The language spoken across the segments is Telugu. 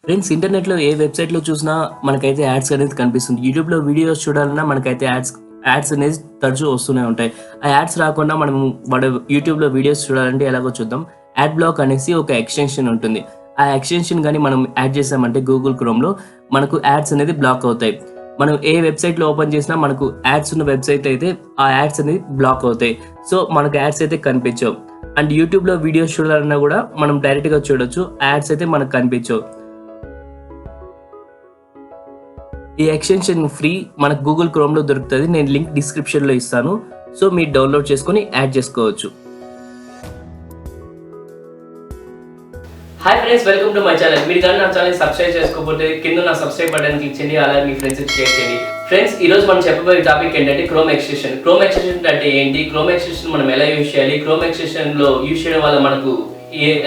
ఫ్రెండ్స్, ఇంటర్నెట్‌లో ఏ వెబ్‌సైట్‌లో చూసినా మనకైతే యాడ్స్ అనేది కనిపిస్తుంది. యూట్యూబ్‌లో వీడియోస్ చూడాలన్నా మనకైతే యాడ్స్ అనేది తరచూ వస్తూనే ఉంటాయి. ఆ యాడ్స్ రాకుండా మనం యూట్యూబ్‌లో వీడియోస్ చూడాలంటే ఎలాగో చూద్దాం. యాడ్ బ్లాక్ అనేసి ఒక ఎక్స్‌టెన్షన్ ఉంటుంది. ఆ ఎక్స్‌టెన్షన్ గాని మనం యాడ్ చేసామంటే గూగుల్ క్రోమ్‌లో మనకు యాడ్స్ అనేది బ్లాక్ అవుతాయి. మనం ఏ వెబ్‌సైట్‌లో ఓపెన్ చేసినా మనకు యాడ్స్ ఉన్న వెబ్‌సైట్ అయితే ఆ యాడ్స్ అనేది బ్లాక్ అవుతాయి. సో, మనకు యాడ్స్ అయితే కనిపించవు. అండ్ యూట్యూబ్‌లో వీడియోస్ చూడాలన్నా కూడా మనం డైరెక్ట్‌గా చూడొచ్చు. యాడ్స్ అయితే మనకు కనిపించవు. ఈ ఎక్స్టెన్షన్ ఫ్రీ మనకు గూగుల్ క్రోమ్‌లో దొరుకుతది. నేను లింక్ డిస్క్రిప్షన్‌లో ఇస్తాను. సో, మీరు డౌన్‌లోడ్ చేసుకొని యాడ్ చేసుకోవచ్చు. Hi friends, welcome to my channel. మీరు కానీ నా ఛానల్ సబ్స్క్రైబ్ చేసుకోకపోతే కింద నా సబ్స్క్రైబ్ బటన్ క్లిక్ చేయండి. అలాగే మీ ఫ్రెండ్స్‌కి షేర్ చేయండి. ఫ్రెండ్స్, ఈ రోజు మనం చెప్పబోయే టాపిక్ ఏంటంటే క్రోమ్ ఎక్స్టెన్షన్. క్రోమ్ ఎక్స్టెన్షన్ అంటే ఏంటి? క్రోమ్ ఎక్స్టెన్షన్ మనం ఎలా యూజ్ చేయాలి? క్రోమ్ ఎక్స్టెన్షన్‌లో యూజ్ చేయడం వల్ల మనకు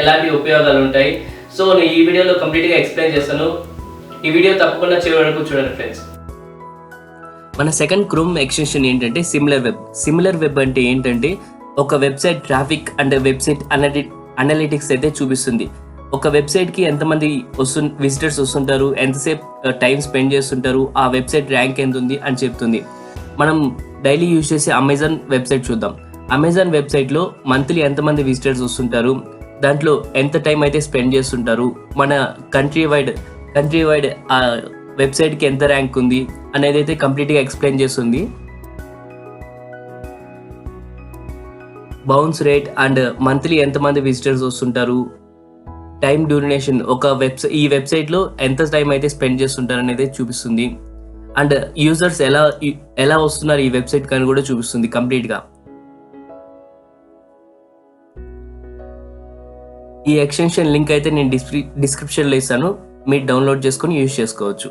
ఎలాంటి ఉపయోగాలు ఉంటాయి? సో, నేను ఈ వీడియోలో కంప్లీట్‌గా ఎక్స్‌ప్లెయిన్ చేస్తాను. ఈ వీడియో తప్పకుండా చివరి వరకు చూడండి ఫ్రెండ్స్. మన సెకండ్ క్రోమ్ ఎక్స్టెన్షన్ ఏంటంటే సిమిలర్ వెబ్. సిమిలర్ వెబ్ అంటే ఏంటంటే ఒక website traffic and website analytics అయితే చూపిస్తుంది. ఒక వెబ్సైట్కి ఎంతమంది విజిటర్స్ వస్తుంటారు, ఎంతసేపు టైం స్పెండ్ చేస్తుంటారు, ఆ వెబ్సైట్ ర్యాంక్ ఎంత ఉంది అని చెప్తుంది. మనం డైలీ యూజ్ చేసే అమెజాన్ వెబ్సైట్ చూద్దాం. అమెజాన్ వెబ్సైట్లో మంత్లీ ఎంతమంది విజిటర్స్ వస్తుంటారు, దాంట్లో ఎంత టైం అయితే స్పెండ్ చేస్తుంటారు, మన కంట్రీ వైడ్ ఆ వెబ్సైట్కి ఎంత ర్యాంక్ ఉంది అనేది అయితే కంప్లీట్గా ఎక్స్ప్లెయిన్ చేస్తుంది. బౌన్స్ రేట్ అండ్ మంత్లీ ఎంతమంది విజిటర్స్ వస్తుంటారు, టైం డ్యూరేషన్ ఈ వెబ్సైట్లో ఎంత టైం అయితే స్పెండ్ చేస్తుంటారు అనేది చూపిస్తుంది. అండ్ యూజర్స్ ఎలా వస్తున్నారు ఈ వెబ్సైట్ కానీ కూడా చూపిస్తుంది కంప్లీట్గా. ఈ ఎక్స్టెన్షన్ లింక్ అయితే నేను డిస్క్రిప్షన్లో ఇస్తాను. మీరు డౌన్లోడ్ చేసుకొని యూజ్ చేసుకోవచ్చు.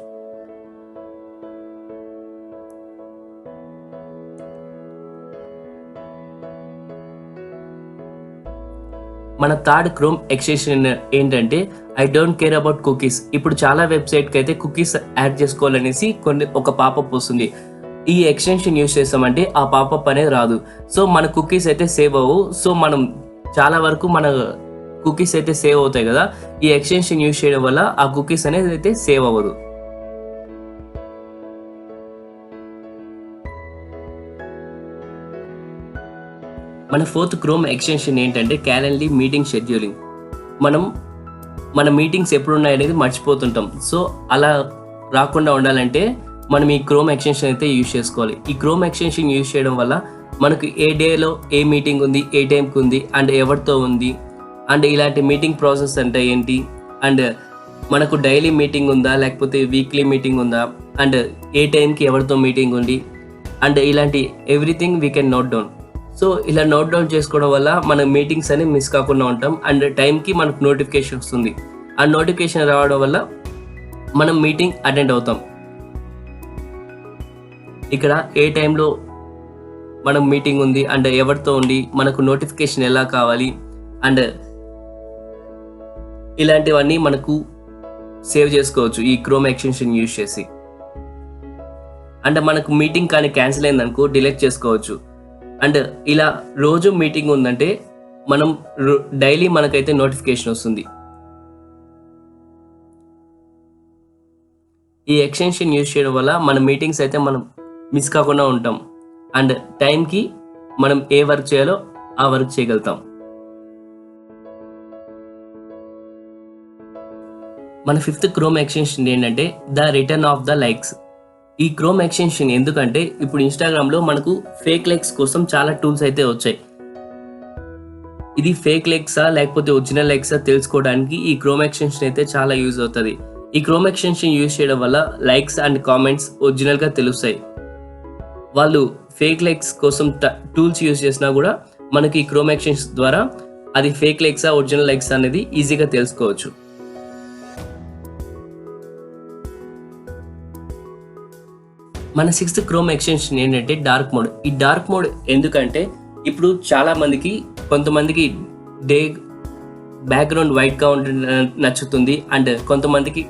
మన థర్డ్ క్రోమ్ ఎక్స్టెన్షన్ ఏంటంటే I don't care about cookies. ఇప్పుడు చాలా వెబ్సైట్కి అయితే కుకీస్ యాడ్ చేసుకోవాలనేసి ఒక పాపప్ వస్తుంది. ఈ ఎక్స్టెన్షన్ యూజ్ చేస్తామంటే ఆ పాపప్ అనేది రాదు. సో, మన కుకీస్ అయితే సేవ్ అవ్వవు. సో, మనం చాలా వరకు మన కుకీస్ అయితే సేవ్ అవుతాయి కదా. ఈ ఎక్స్టెన్షన్ యూజ్ చేయడం వల్ల ఆ కుకీస్ అనేది అయితే సేవ్ అవ్వదు. మన ఫోర్త్ క్రోమ్ ఎక్స్టెన్షన్ ఏంటంటే క్యాలెండర్ మీటింగ్ షెడ్యూలింగ్. మన మీటింగ్స్ ఎప్పుడు ఉన్నాయనేది మర్చిపోతుంటాం. సో, అలా రాకుండా ఉండాలంటే మనం ఈ క్రోమ్ ఎక్స్టెన్షన్ అయితే యూజ్ చేసుకోవాలి. ఈ క్రోమ్ ఎక్స్టెన్షన్ యూజ్ చేయడం వల్ల మనకు ఏ డేలో ఏ మీటింగ్ ఉంది, ఏ టైంకి ఉంది, అండ్ ఎవరితో ఉంది, అండ్ ఇలాంటి మీటింగ్ ప్రాసెస్ అంటే ఏంటి, అండ్ మనకు డైలీ మీటింగ్ ఉందా లేకపోతే వీక్లీ మీటింగ్ ఉందా, అండ్ ఏ టైంకి ఎవరితో మీటింగ్ ఉంది, అండ్ ఇలాంటి everything we can note down. So, ఇలా నోట్ డౌన్ చేసుకోవడం వల్ల మన మీటింగ్స్ అని మిస్ కాకుండా ఉంటాం. అండ్ టైంకి మనకు నోటిఫికేషన్ వస్తుంది. ఆ నోటిఫికేషన్ రావడం వల్ల మనం మీటింగ్ అటెండ్ అవుతాం. ఇక్కడ ఏ టైంలో మనం మీటింగ్ ఉంది అండ్ ఎవరితో ఉంది, మనకు నోటిఫికేషన్ ఎలా కావాలి, అండ్ ఇలాంటివన్నీ మనకు సేవ్ చేసుకోవచ్చు ఈ క్రోమ్ ఎక్స్టెన్షన్ యూజ్ చేసి. అండ్ మనకు మీటింగ్ కానీ క్యాన్సిల్ అయిందనుకో డిలీట్ చేసుకోవచ్చు. అండ్ ఇలా రోజు మీటింగ్ ఉందంటే మనం డైలీ మనకైతే నోటిఫికేషన్ వస్తుంది. ఈ ఎక్స్టెన్షన్ యూజ్ చేయడం వల్ల మన మీటింగ్స్ అయితే మనం మిస్ కాకుండా ఉంటాం. అండ్ టైంకి మనం ఏ వర్క్ చేయాలో ఆ వర్క్ చేయగలుగుతాం. మన ఫిఫ్త్ క్రోమ్ ఎక్స్టెన్షన్ ఏంటంటే the return of the likes. ఈ క్రోమ్ ఎక్స్టెన్షన్ ఎందుకంటే ఇప్పుడు ఇన్స్టాగ్రామ్లో మనకు ఫేక్ లైక్స్ కోసం చాలా టూల్స్ అయితే వచ్చాయి. ఇది ఫేక్ లైక్సా లేకపోతే ఒరిజినల్ లైక్సా తెలుసుకోవడానికి ఈ క్రోమ్ ఎక్స్టెన్షన్ అయితే చాలా యూజ్ అవుతుంది. ఈ క్రోమ్ ఎక్స్టెన్షన్ యూజ్ చేయడం వల్ల లైక్స్ అండ్ కామెంట్స్ ఒరిజినల్గా తెలుస్తాయి. వాళ్ళు ఫేక్ లైక్స్ కోసం టూల్స్ యూజ్ చేసినా కూడా మనకి ఈ క్రోమ్ ఎక్స్టెన్షన్ ద్వారా అది ఫేక్ లైక్సా ఒరిజినల్ లైక్స్ అనేది ఈజీగా తెలుసుకోవచ్చు. మన సిక్స్త్ క్రోమ్ ఎక్స్టెన్షన్ ఏంటంటే డార్క్ మోడ్. ఈ డార్క్ మోడ్ ఎందుకంటే ఇప్పుడు చాలా మందికి కొంతమందికి బ్యాక్గ్రౌండ్ వైట్గా ఉంటే నచ్చుతుంది, అండ్ కొంతమందికి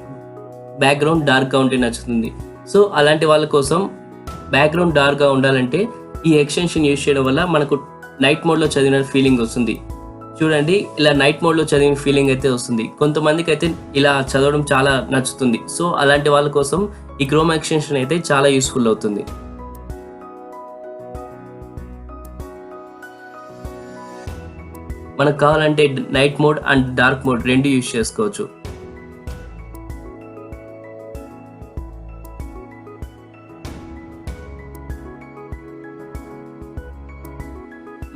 బ్యాక్గ్రౌండ్ డార్క్గా ఉంటే నచ్చుతుంది. సో, అలాంటి వాళ్ళ కోసం బ్యాక్గ్రౌండ్ డార్క్గా ఉండాలంటే ఈ ఎక్స్టెన్షన్ యూజ్ చేయడం వల్ల మనకు నైట్ మోడ్లో చదివిన ఫీలింగ్ వస్తుంది. చూడండి ఇలా నైట్ మోడ్లో చదివిన ఫీలింగ్ అయితే వస్తుంది. కొంతమందికి అయితే ఇలా చదవడం చాలా నచ్చుతుంది. సో అలాంటి వాళ్ళ కోసం ఈ క్రోమ్ ఎక్స్టెన్షన్ అయితే చాలా యూస్ఫుల్ అవుతుంది. మనకు కావాలంటే night mode and dark mode రెండు యూజ్ చేసుకోవచ్చు.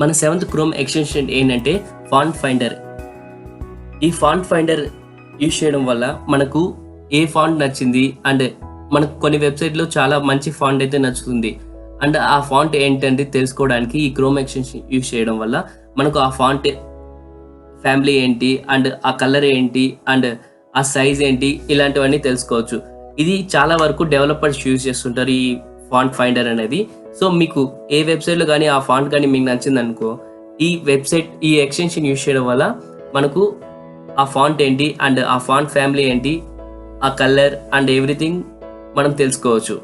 మన 7th క్రోమ్ ఎక్స్టెన్షన్ ఏంటంటే ఫాంట్ ఫైండర్. ఈ ఫాంట్ ఫైండర్ యూజ్ చేయడం వల్ల మనకు ఏ ఫాంట్ నచ్చింది అండ్ మనకు కొన్ని వెబ్సైట్లో చాలా మంచి ఫాంట్ అయితే నచ్చుతుంది అండ్ ఆ ఫాంట్ ఏంటంటే తెలుసుకోవడానికి ఈ క్రోమ్ ఎక్స్టెన్షన్ యూజ్ చేయడం వల్ల మనకు ఆ ఫాంట్ ఫ్యామిలీ ఏంటి అండ్ ఆ కలర్ ఏంటి అండ్ ఆ సైజ్ ఏంటి ఇలాంటివన్నీ తెలుసుకోవచ్చు. ఇది చాలా వరకు డెవలపర్స్ యూజ్ చేస్తుంటారు ఈ ఫాంట్ ఫైండర్ అనేది. సో మీకు ఏ వెబ్సైట్లో కానీ ఆ ఫాంట్ కానీ మీకు నచ్చింది అనుకో, ఈ ఎక్స్టెన్షన్ యూజ్ చేయడం వల్ల మనకు ఆ ఫాంట్ ఏంటి అండ్ ఆ ఫాంట్ ఫ్యామిలీ ఏంటి, ఆ కలర్ అండ్ ఎవ్రీథింగ్ మనం తెలుసుకోవచ్చు.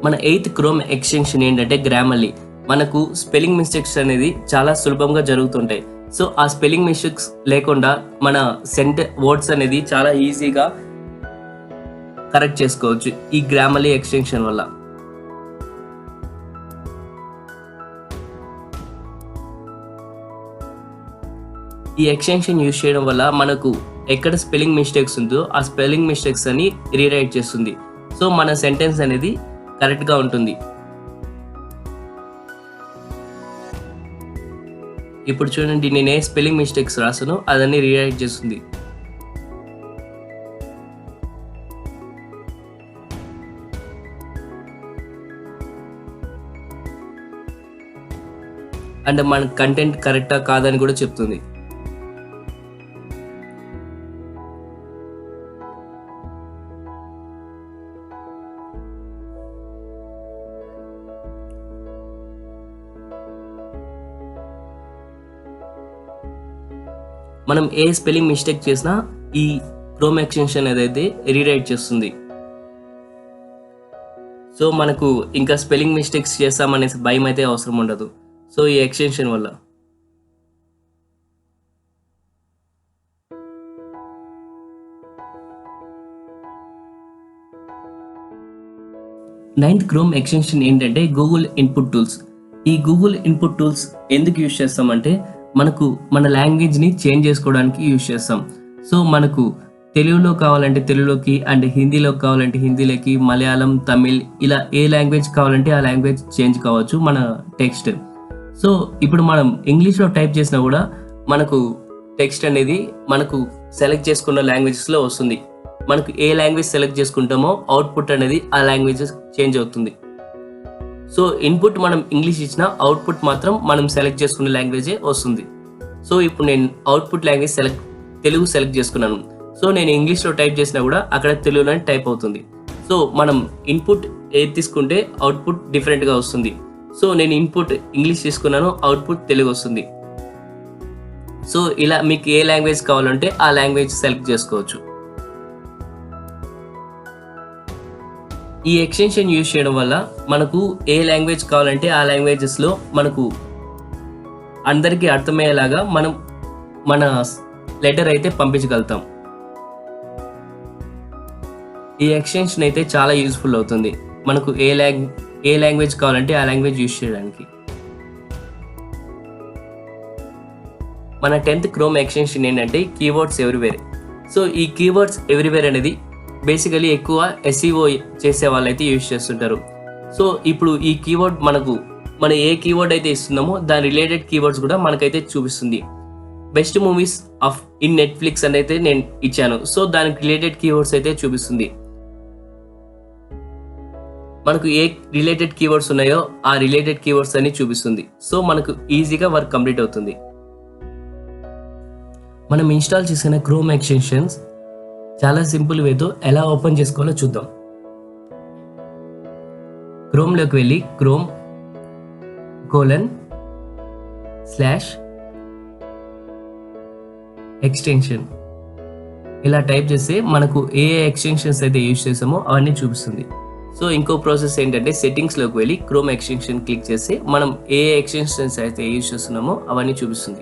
మన 8th క్రోమ్ ఎక్స్టెన్షన్ ఏంటంటే గ్రామర్లీ. మనకు స్పెల్లింగ్ మిస్టేక్స్ అనేది చాలా సులభంగా జరుగుతుంటాయి. సో ఆ స్పెల్లింగ్ మిస్టేక్స్ లేకుండా మన వర్డ్స్ అనేది చాలా ఈజీగా కరెక్ట్ చేసుకోవచ్చు ఈ గ్రామర్లీ ఎక్స్టెన్షన్ వల్ల. ఈ ఎక్స్టెన్షన్ యూజ్ చేయడం వల్ల మనకు ఎక్కడ స్పెల్లింగ్ మిస్టేక్స్ ఉందో ఆ స్పెల్లింగ్ మిస్టేక్స్ అని రీరైట్ చేస్తుంది. సో మన సెంటెన్స్ అనేది కరెక్ట్గా ఉంటుంది. ఇప్పుడు చూడండి, నేను ఏ స్పెల్లింగ్ మిస్టేక్స్ రాసానో అదన్నీ రీరైట్ చేస్తుంది. అండ్ మన కంటెంట్ కరెక్టా కాదని కూడా చెప్తుంది. మనం ఏ స్పెల్లింగ్ మిస్టేక్ చేసినా ఈ క్రోమ్ ఎక్స్టెన్షన్ ఏదైతే రీరైట్ చేస్తుంది. సో మనకు ఇంకా స్పెల్లింగ్ మిస్టేక్స్ చేస్తామనేసి భయం అయితే అవసరం ఉండదు సో ఈ ఎక్స్టెన్షన్ వల్ల. నైన్త్ క్రోమ్ ఎక్స్టెన్షన్ ఏంటంటే గూగుల్ ఇన్పుట్ టూల్స్. ఈ గూగుల్ ఇన్పుట్ టూల్స్ ఎందుకు యూజ్ చేస్తామంటే మనకు మన లాంగ్వేజ్ని చేంజ్ చేసుకోవడానికి యూజ్ చేస్తాం. సో మనకు తెలుగులో కావాలంటే తెలుగులోకి అండ్ హిందీలో కావాలంటే హిందీలోకి, మలయాళం, తమిళ్ ఇలా ఏ లాంగ్వేజ్ కావాలంటే ఆ లాంగ్వేజ్ చేంజ్ కావచ్చు మన టెక్స్ట్. సో ఇప్పుడు మనం ఇంగ్లీష్లో టైప్ చేసినా కూడా మనకు టెక్స్ట్ అనేది మనకు సెలెక్ట్ చేసుకున్న లాంగ్వేజెస్లో వస్తుంది. మనకు ఏ లాంగ్వేజ్ సెలెక్ట్ చేసుకుంటామో అవుట్పుట్ అనేది ఆ లాంగ్వేజెస్ చేంజ్ అవుతుంది. సో ఇన్పుట్ మనం ఇంగ్లీష్ ఇచ్చిన అవుట్పుట్ మాత్రం మనం సెలెక్ట్ చేసుకున్న లాంగ్వేజే వస్తుంది. సో ఇప్పుడు నేను అవుట్పుట్ లాంగ్వేజ్ తెలుగు సెలెక్ట్ చేసుకున్నాను. సో నేను ఇంగ్లీష్లో టైప్ చేసినా కూడా అక్కడ తెలుగులోనే టైప్ అవుతుంది. సో మనం ఇన్పుట్ ఏది తీసుకుంటే అవుట్పుట్ డిఫరెంట్గా వస్తుంది. సో నేను ఇన్పుట్ ఇంగ్లీష్ తీసుకున్నాను, అవుట్పుట్ తెలుగు వస్తుంది. సో ఇలా మీకు ఏ లాంగ్వేజ్ కావాలంటే ఆ లాంగ్వేజ్ సెలెక్ట్ చేసుకోవచ్చు. ఈ ఎక్స్టెన్షన్ యూజ్ చేయడం వల్ల మనకు ఏ లాంగ్వేజ్ కావాలంటే ఆ లాంగ్వేజెస్లో మనకు అందరికీ అర్థమయ్యేలాగా మనం మన లెటర్ అయితే పంపించగలుగుతాం. ఈ ఎక్స్టెన్షన్ అయితే చాలా యూస్ఫుల్ అవుతుంది మనకు ఏ లాంగ్వేజ్ కావాలంటే ఆ లాంగ్వేజ్ యూజ్ చేయడానికి. మన 10th క్రోమ్ ఎక్స్టెన్షన్ ఏంటంటే కీవర్డ్స్ ఎవ్రీవేర్. సో ఈ కీవర్డ్స్ ఎవ్రీవేర్ అనేది బేసికలీ ఎక్కువ SEO చేసే వాళ్ళైతే యూజ్ చేస్తుంటారు. సో ఇప్పుడు ఈ కీవర్డ్ మనం ఏ కీవర్డ్ అయితే ఇస్తున్నామో దాని రిలేటెడ్ కీవర్డ్స్ కూడా మనకైతే చూపిస్తుంది. బెస్ట్ మూవీస్ ఇన్ నెట్ఫ్లిక్స్ అని అయితే నేను ఇచ్చాను. సో దానికి రిలేటెడ్ కీవర్డ్స్ అయితే చూపిస్తుంది. మనకు ఏ రిలేటెడ్ కీవర్డ్స్ ఉన్నాయో ఆ రిలేటెడ్ కీవర్డ్స్ అన్ని చూపిస్తుంది. సో మనకు ఈజీగా వర్క్ కంప్లీట్ అవుతుంది. మనం ఇన్స్టాల్ చేసిన క్రోమ్ ఎక్స్టెన్షన్స్ చాలా సింపుల్ వేతో ఎలా ఓపెన్ చేసుకోవాలో చూద్దాం. క్రోమ్లోకి వెళ్ళి chrome:/extension ఇలా టైప్ చేస్తే మనకు ఏ ఎక్స్టెన్షన్స్ అయితే యూజ్ చేసామో అవన్నీ చూపిస్తుంది. సో ఇంకో ప్రాసెస్ ఏంటంటే సెట్టింగ్స్లోకి వెళ్ళి క్రోమ్ ఎక్స్టెన్షన్ క్లిక్ చేస్తే మనం ఏ ఎక్స్టెన్షన్స్ అయితే యూజ్ చేస్తున్నామో అవన్నీ చూపిస్తుంది.